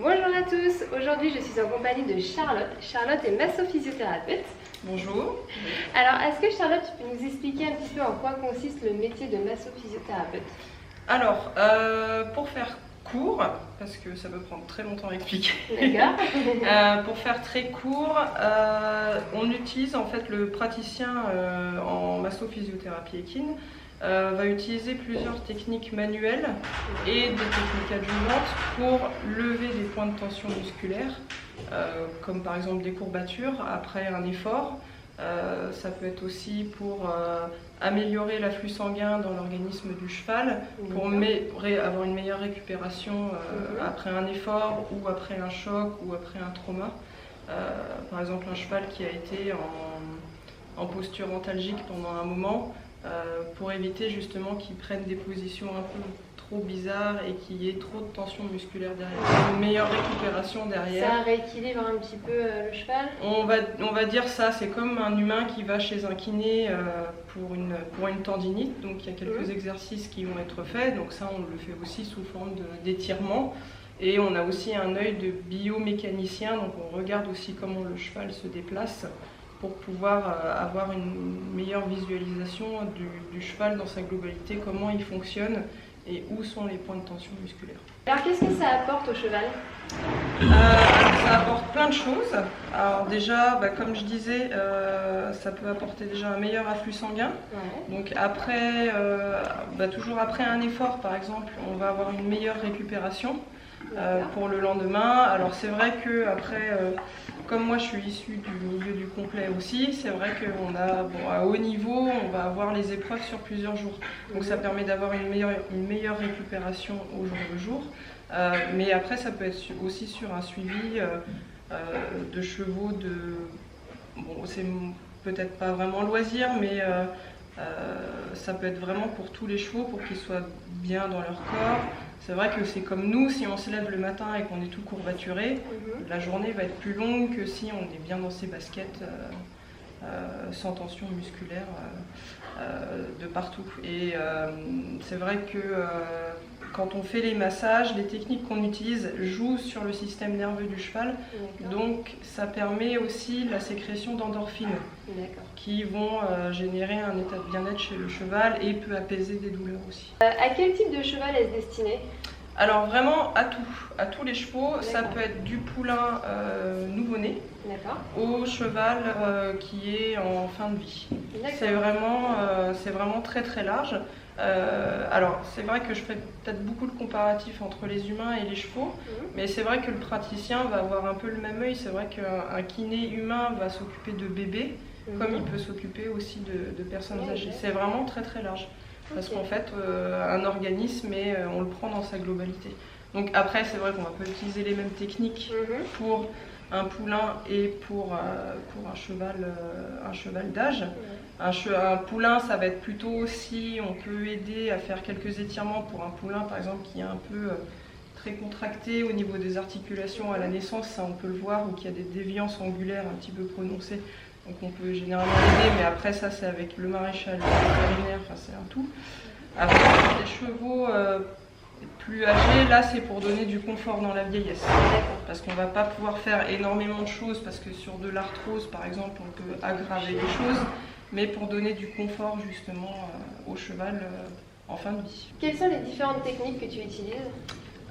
Bonjour à tous, aujourd'hui je suis en compagnie de Charlotte. Charlotte est massophysiothérapeute. Bonjour. Alors est-ce que Charlotte, tu peux nous expliquer un petit peu en quoi consiste le métier de massophysiothérapeute? Alors, pour faire court, parce que ça peut prendre très longtemps à expliquer. D'accord. Pour faire très court, on utilise en fait le praticien en massophysiothérapie équine va utiliser plusieurs techniques manuelles et des techniques adjunvantes pour lever des points de tension musculaire, comme par exemple des courbatures après un effort. Ça peut être aussi pour améliorer l'afflux sanguin dans l'organisme du cheval, pour avoir une meilleure récupération après un effort ou après un choc ou après un trauma. Par exemple, un cheval qui a été en posture antalgique pendant un moment, pour éviter justement qu'il prenne des positions un peu trop bizarres et qu'il y ait trop de tension musculaire derrière. Une meilleure récupération derrière. Ça rééquilibre un petit peu le cheval? On va dire ça, c'est comme un humain qui va chez un kiné pour une tendinite. Donc il y a quelques exercices qui vont être faits. Donc ça, on le fait aussi sous forme d'étirement. Et on a aussi un œil de biomécanicien. Donc on regarde aussi comment le cheval se déplace pour pouvoir avoir une meilleure visualisation du cheval dans sa globalité, comment il fonctionne et où sont les points de tension musculaire. Alors qu'est-ce que ça apporte au cheval? Ça apporte plein de choses. Alors déjà, comme je disais, ça peut apporter déjà un meilleur afflux sanguin. Ouais. Donc après, toujours après un effort par exemple, on va avoir une meilleure récupération pour le lendemain. Alors c'est vrai que après, comme moi je suis issue du milieu du complet aussi, c'est vrai qu'on a, à haut niveau, on va avoir les épreuves sur plusieurs jours. Donc ça permet d'avoir une meilleure récupération au jour le jour. Mais après ça peut être aussi sur un suivi de chevaux c'est peut-être pas vraiment loisir, mais ça peut être vraiment pour tous les chevaux, pour qu'ils soient bien dans leur corps. C'est vrai que c'est comme nous, si on se lève le matin et qu'on est tout courbaturé, la journée va être plus longue que si on est bien dans ses baskets, sans tension musculaire de partout. Et c'est vrai que quand on fait les massages, les techniques qu'on utilise jouent sur le système nerveux du cheval. Donc ça permet aussi la sécrétion d'endorphines qui vont générer un état de bien-être chez le cheval et peut apaiser des douleurs aussi. À quel type de cheval est-ce destiné? Alors vraiment à tous les chevaux. Ça peut être du poulain nouveau-né au cheval qui est en fin de vie. C'est vraiment très très large. Alors c'est vrai que je fais peut-être beaucoup de comparatifs entre les humains et les chevaux, mais c'est vrai que le praticien va avoir un peu le même œil. C'est vrai qu'un kiné humain va s'occuper de bébés, comme il peut s'occuper aussi de personnes âgées. C'est vraiment très très large, parce qu'en fait un organisme, et on le prend dans sa globalité. Donc après c'est vrai qu'on va pas utiliser les mêmes techniques pour un poulain et pour un cheval d'âge. Un poulain, ça va être plutôt aussi, on peut aider à faire quelques étirements pour un poulain par exemple qui est un peu très contracté au niveau des articulations à la naissance, ça on peut le voir, ou qui a des déviances angulaires un petit peu prononcées. Donc on peut généralement l'aider, mais après ça c'est avec le maréchal, le vétérinaire, enfin c'est un tout. Après les chevaux plus âgés, là c'est pour donner du confort dans la vieillesse. Parce qu'on ne va pas pouvoir faire énormément de choses, parce que sur de l'arthrose par exemple on peut aggraver les choses, mais pour donner du confort justement au cheval en fin de vie. Quelles sont les différentes techniques que tu utilises?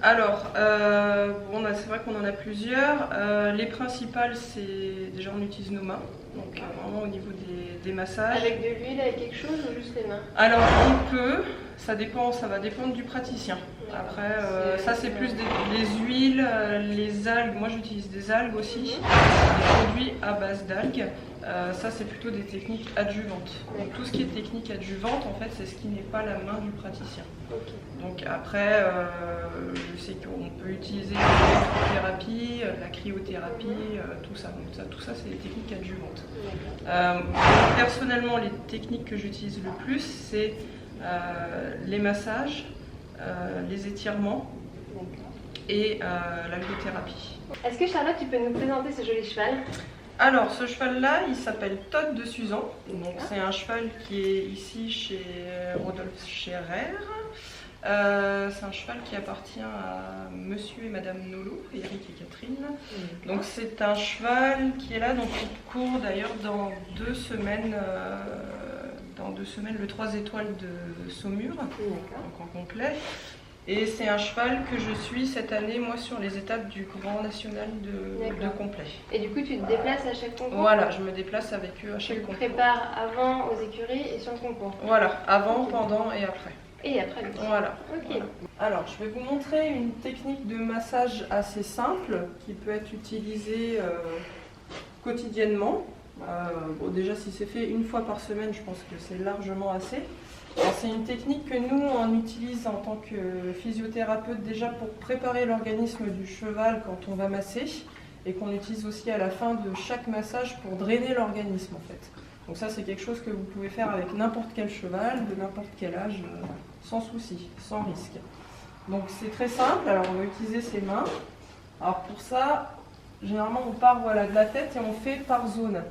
Alors, c'est vrai qu'on en a plusieurs. Les principales, c'est déjà on utilise nos mains, donc vraiment au niveau des massages. Avec de l'huile, avec quelque chose ou juste les mains? Alors on peut, ça va dépendre du praticien. Après, ça c'est plus les huiles, les algues. Moi j'utilise des algues aussi, des produits à base d'algues. Ça c'est plutôt des techniques adjuvantes. Donc tout ce qui est technique adjuvante, en fait, c'est ce qui n'est pas la main du praticien. Donc après, je sais qu'on peut utiliser l'électrothérapie, la cryothérapie, tout ça. Donc tout ça c'est des techniques adjuvantes. Personnellement, les techniques que j'utilise le plus, c'est les massages, les étirements et l'algothérapie. Est-ce que Charlotte, tu peux nous présenter ce joli cheval? Alors ce cheval-là, il s'appelle Todd de Suzan. Donc c'est un cheval qui est ici chez Rodolphe Scherer. C'est un cheval qui appartient à Monsieur et Madame Nolot, Eric et Catherine. Donc c'est un cheval qui est là, donc il court d'ailleurs dans 2 semaines. Dans 2 semaines, le 3 étoiles de Saumur, donc en complet. Et c'est un cheval que je suis cette année, moi, sur les étapes du Grand National de complet. Et du coup, tu te déplaces à chaque concours? Voilà, je me déplace avec eux à chaque concours. Tu prépares avant aux écuries et sur le concours? Voilà, avant, pendant et après. Et après aussi. Voilà. Ok. Alors, je vais vous montrer une technique de massage assez simple qui peut être utilisée quotidiennement. Bon, déjà, si c'est fait 1 fois par semaine, je pense que c'est largement assez. C'est une technique que nous, on utilise en tant que physiothérapeute déjà pour préparer l'organisme du cheval quand on va masser et qu'on utilise aussi à la fin de chaque massage pour drainer l'organisme en fait. Donc ça, c'est quelque chose que vous pouvez faire avec n'importe quel cheval, de n'importe quel âge, sans souci, sans risque. Donc c'est très simple. Alors on va utiliser ses mains. Alors pour ça, généralement on part de la tête et on fait par zone.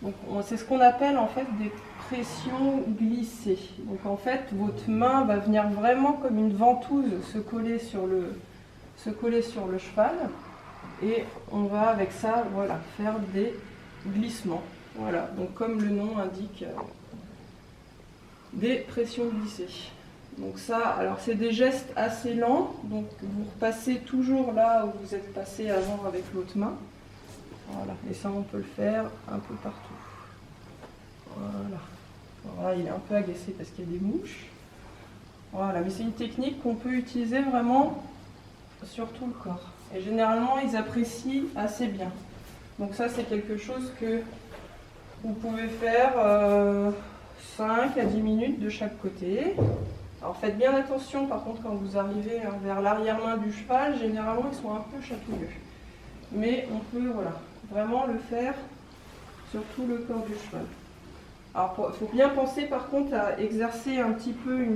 Donc c'est ce qu'on appelle en fait des pressions glissées. Donc en fait votre main va venir vraiment comme une ventouse se coller sur le cheval et on va avec ça faire des glissements. Voilà, donc comme le nom indique, des pressions glissées. Donc ça, alors c'est des gestes assez lents, donc vous repassez toujours là où vous êtes passé avant avec l'autre main. Voilà, et ça on peut le faire un peu partout. Voilà, il est un peu agacé parce qu'il y a des mouches. Voilà, mais c'est une technique qu'on peut utiliser vraiment sur tout le corps. Et généralement, ils apprécient assez bien. Donc ça, c'est quelque chose que vous pouvez faire 5 à 10 minutes de chaque côté. Alors faites bien attention, par contre, quand vous arrivez vers l'arrière-main du cheval, généralement, ils sont un peu chatouilleux. Mais on peut, vraiment le faire sur tout le corps du cheval. Alors, il faut bien penser par contre à exercer un petit peu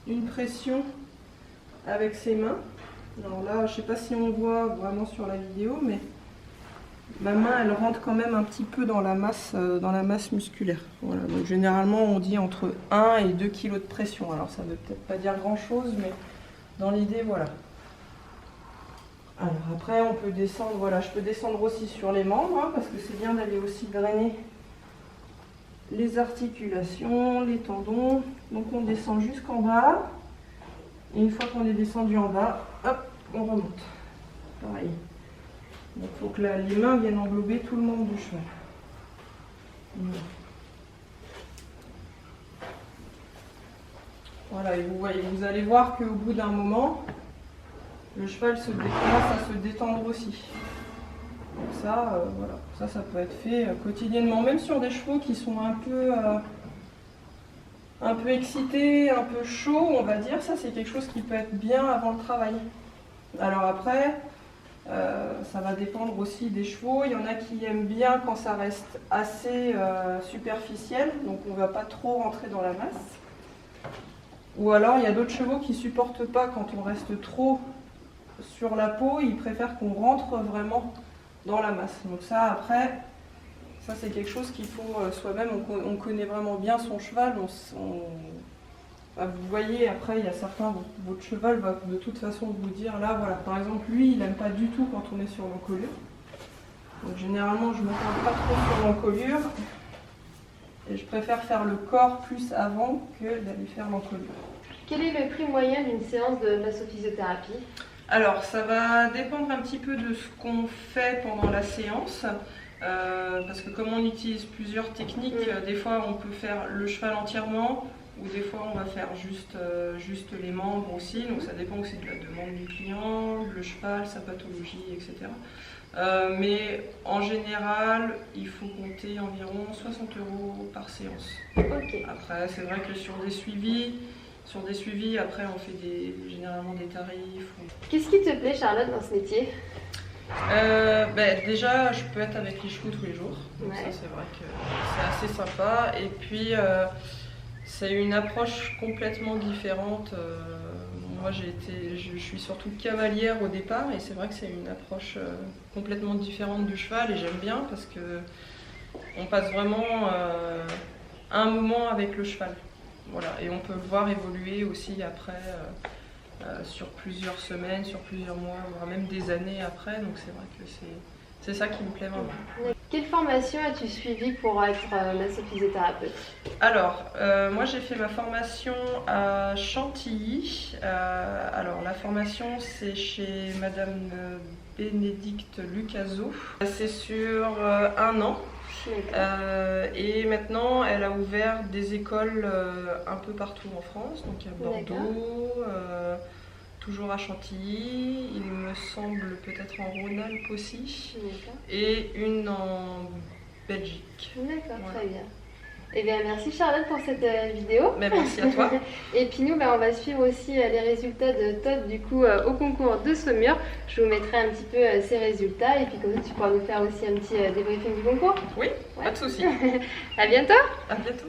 une pression avec ses mains. Alors là, je ne sais pas si on voit vraiment sur la vidéo, mais ma main, elle rentre quand même un petit peu dans la masse musculaire. Voilà, donc généralement, on dit entre 1 et 2 kg de pression. Alors, ça ne veut peut-être pas dire grand-chose, mais dans l'idée, voilà. Alors après, on peut descendre, je peux descendre aussi sur les membres, parce que c'est bien d'aller aussi drainer les articulations, les tendons. Donc on descend jusqu'en bas. Et une fois qu'on est descendu en bas, hop, on remonte. Pareil. Donc il faut que les mains viennent englober tout le membre du cheval. Voilà, et vous allez voir qu'au bout d'un moment, le cheval commence à se détendre aussi. Donc ça, ça peut être fait quotidiennement, même sur des chevaux qui sont un peu excités, un peu chauds, on va dire. Ça, c'est quelque chose qui peut être bien avant le travail. Alors après, ça va dépendre aussi des chevaux. Il y en a qui aiment bien quand ça reste assez superficiel, donc on ne va pas trop rentrer dans la masse. Ou alors, il y a d'autres chevaux qui ne supportent pas quand on reste trop sur la peau, ils préfèrent qu'on rentre vraiment dans la masse. Donc ça, après, ça c'est quelque chose qu'il faut soi-même, on connaît vraiment bien son cheval. Vous voyez, après, il y a certains, votre cheval va de toute façon vous dire, là, par exemple, lui, il n'aime pas du tout quand on est sur l'encolure. Donc généralement, je ne me tente pas trop sur l'encolure. Et je préfère faire le corps plus avant que d'aller faire l'encolure. Quel est le prix moyen d'une séance de massophysiothérapie ? Alors, ça va dépendre un petit peu de ce qu'on fait pendant la séance. Parce que comme on utilise plusieurs techniques, des fois on peut faire le cheval entièrement, ou des fois on va faire juste les membres aussi. Donc ça dépend aussi de la demande du client, le cheval, sa pathologie, etc. Mais en général, il faut compter environ 60 € par séance. Okay. Après, c'est vrai que sur des suivis, après on fait généralement des tarifs. Qu'est-ce qui te plaît, Charlotte, dans ce métier ? Déjà, je peux être avec les chevaux tous les jours. Donc ça, c'est vrai que c'est assez sympa. Et puis, c'est une approche complètement différente. Moi, je suis surtout cavalière au départ, et c'est vrai que c'est une approche complètement différente du cheval, et j'aime bien parce que on passe vraiment un moment avec le cheval. Voilà, et on peut le voir évoluer aussi après sur plusieurs semaines, sur plusieurs mois, voire même des années après. Donc c'est vrai que c'est ça qui me plaît vraiment. Quelle formation as-tu suivi pour être massophysiothérapeute? Alors, moi j'ai fait ma formation à Chantilly. Alors la formation c'est chez Madame Bénédicte Lucaso. C'est sur 1 an. Et maintenant elle a ouvert des écoles un peu partout en France. Donc à Bordeaux, toujours à Chantilly, il me semble peut-être en Rhône-Alpes aussi, et une en Belgique. D'accord, voilà. Très bien. Eh bien, merci Charlotte pour cette vidéo. Mais merci à toi. Et puis nous, on va suivre aussi les résultats de Todd du coup au concours de Saumur. Je vous mettrai un petit peu ses résultats et puis comme ça tu pourras nous faire aussi un petit débriefing du concours. Oui, pas de souci. À bientôt. À bientôt.